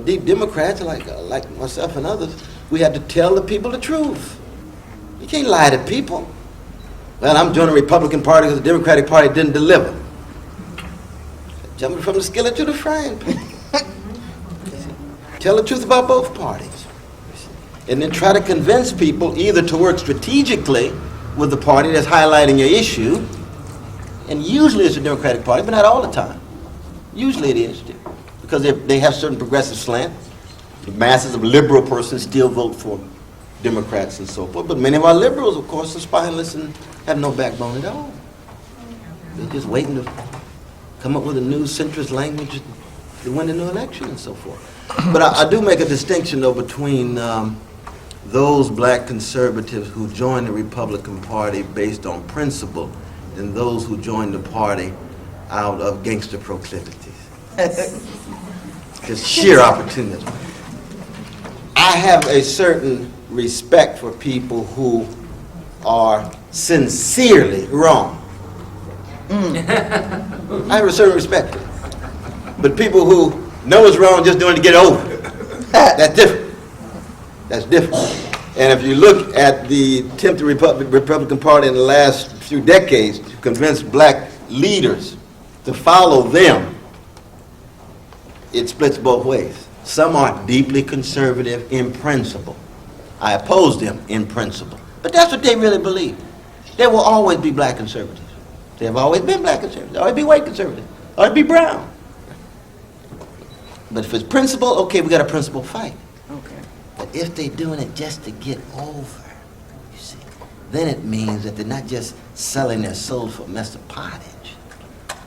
deep Democrats like myself and others, we had to tell the people the truth. You can't lie to people. Well, I'm joining the Republican Party because the Democratic Party didn't deliver. Jumping from the skillet to the frying pan. Tell the truth about both parties. And then try to convince people either to work strategically with the party that's highlighting your issue, and usually it's the Democratic Party, but not all the time. Usually it is, because they have certain progressive slant. The masses of liberal persons still vote for Democrats and so forth, but many of our liberals, of course, are spineless and have no backbone at all. They're just waiting to come up with a new centrist language to win a new election and so forth. But I do make a distinction, though, between those black conservatives who join the Republican Party based on principle and those who join the party out of gangster proclivities. Just sheer opportunism. I have a certain respect for people who are sincerely wrong. I have a certain respect for them. But people who know it's wrong just doing it to get over it, that's different. That's different. And if you look at the attempt of the Republican Party in the last few decades to convince black leaders to follow them, it splits both ways. Some are deeply conservative in principle. I oppose them in principle. But that's what they really believe. There will always be black conservatives. There have always been black conservatives. There always be white conservatives. There always be brown. But if it's principle, okay, we got a principle fight. Okay. But if they're doing it just to get over, you see, then it means that they're not just selling their soul for a mess of pottage,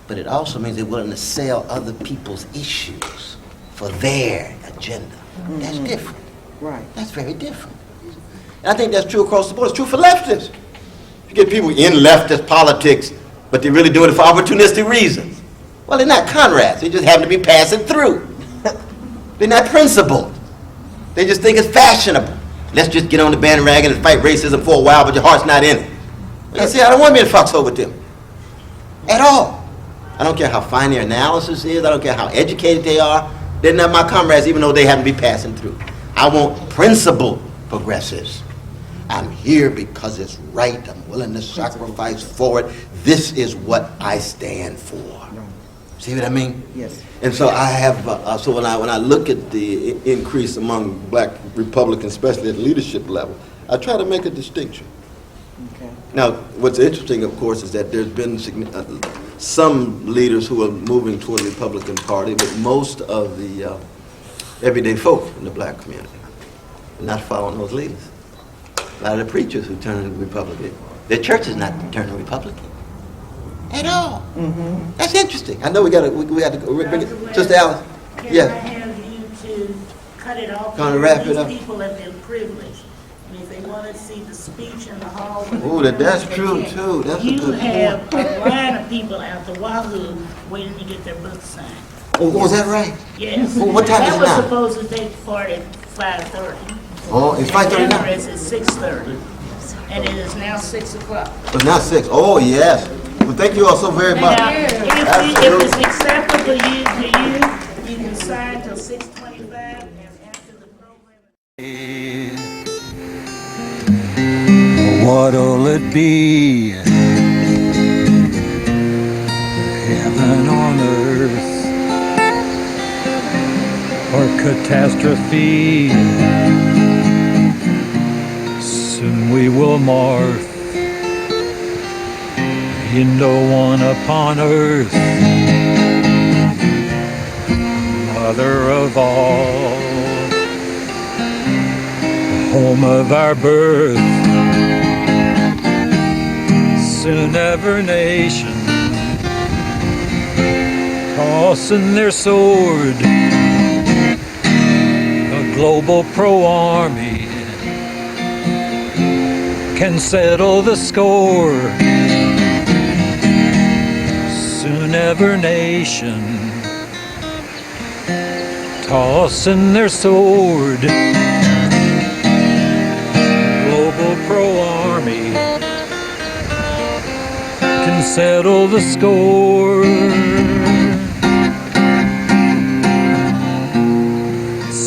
but it also means they're willing to sell other people's issues for their agenda. Mm-hmm. That's different. Right. That's very different. And I think that's true across the board. It's true for leftists. You get people in leftist politics, but they're really doing it for opportunistic reasons. Well, they're not Conrads. They just happen to be passing through. They're not principled. They just think it's fashionable. Let's just get on the bandwagon and fight racism for a while, but your heart's not in it. Well, you see, I don't want to be in foxhole with them. At all. I don't care how fine their analysis is. I don't care how educated they are. They're not my comrades, even though they happen to be passing through. I want principled progressives. I'm here because it's right. I'm willing to sacrifice for it. This is what I stand for. See what I mean? Yes. And so I have, so when I look at the increase among black Republicans, especially at the leadership level, I try to make a distinction. Okay. Now, what's interesting, of course, is that there's been some leaders who are moving toward the Republican Party, but most of the everyday folk in the black community are not following those leaders. A lot of the preachers who turn Republican, their church is not turning Republican. At all. Mm-hmm. That's interesting. I know we got to bring it. Sister Alice. Can I have you to cut it off? Kind of wrap it up. These people have been privileged. And if they want to see the speech in the hall. Oh, that's true too. That's a you good have point. a line of people out the wahoo waiting to get their books signed. Oh, is that right? Yes. Well, what time is it now? That was supposed to take part at 5:30. Oh, it's 5:30 now? It's at 6:30. And it is now 6 o'clock. It's now 6. Oh, yes. Well, thank you all so very much. Now, if it's acceptable to you, you can sign till 6:25 and after the program. What'll it be? Heaven on earth or catastrophe? Soon we will morph into one upon earth, mother of all, home of our birth. Soon every nation tossing their sword, a global pro-army can settle the score. Soon every nation tossing their sword, global pro-army can settle the score.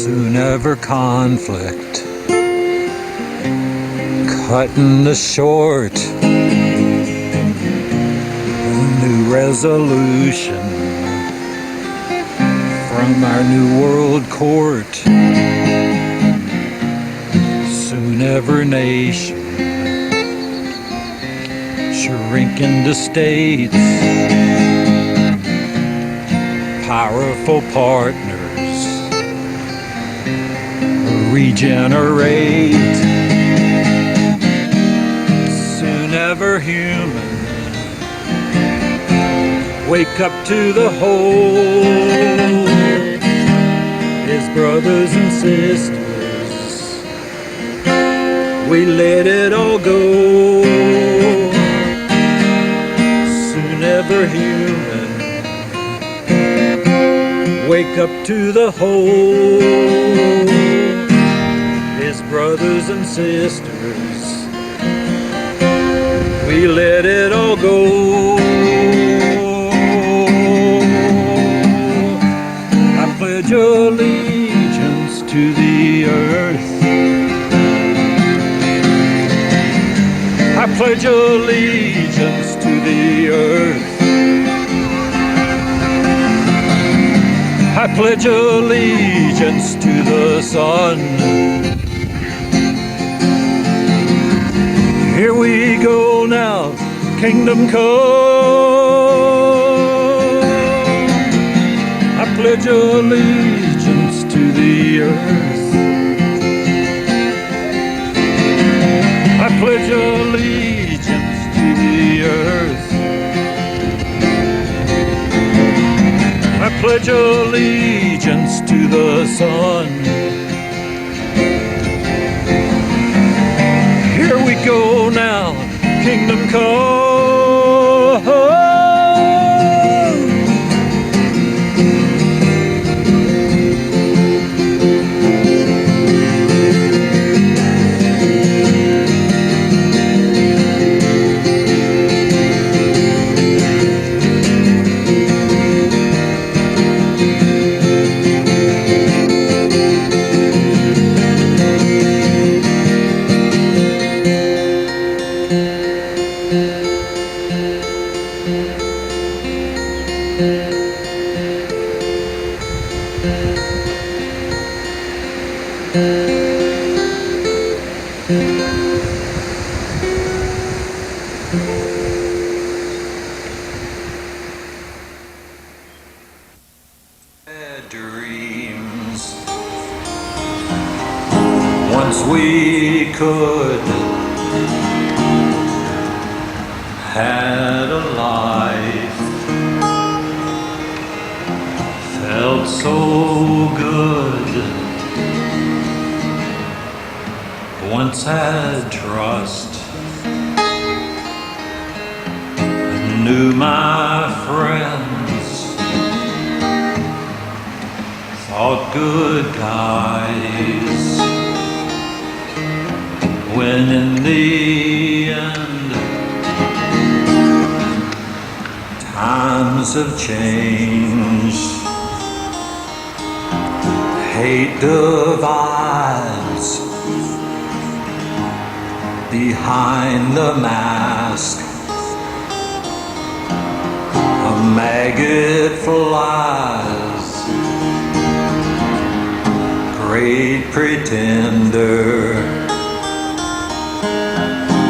soon ever conflict, cutting the short, a new resolution from our new world court, soon ever nation, shrinking to states, powerful partners, regenerate, soon ever human, wake up to the whole, his brothers and sisters, we let it all go, soon ever human, wake up to the whole, his brothers and sisters, we let it all go. I pledge allegiance to the earth, I pledge allegiance to the earth, I pledge allegiance to the sun. Here we go now, kingdom come. I pledge allegiance to the earth, I pledge allegiance to the earth, I pledge allegiance to the sun. Here we go now, kingdom come. Dreams. Once we could had a life, felt so good. Once had trust, knew my friends, thought good guys, when in the end times have changed, hate divides behind the mask, a maggot flies, great pretender,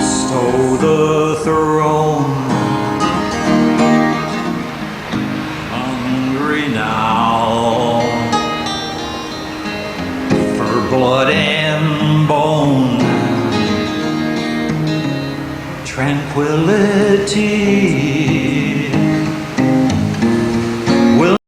stole the throne, hungry now for blood and bone, tranquility.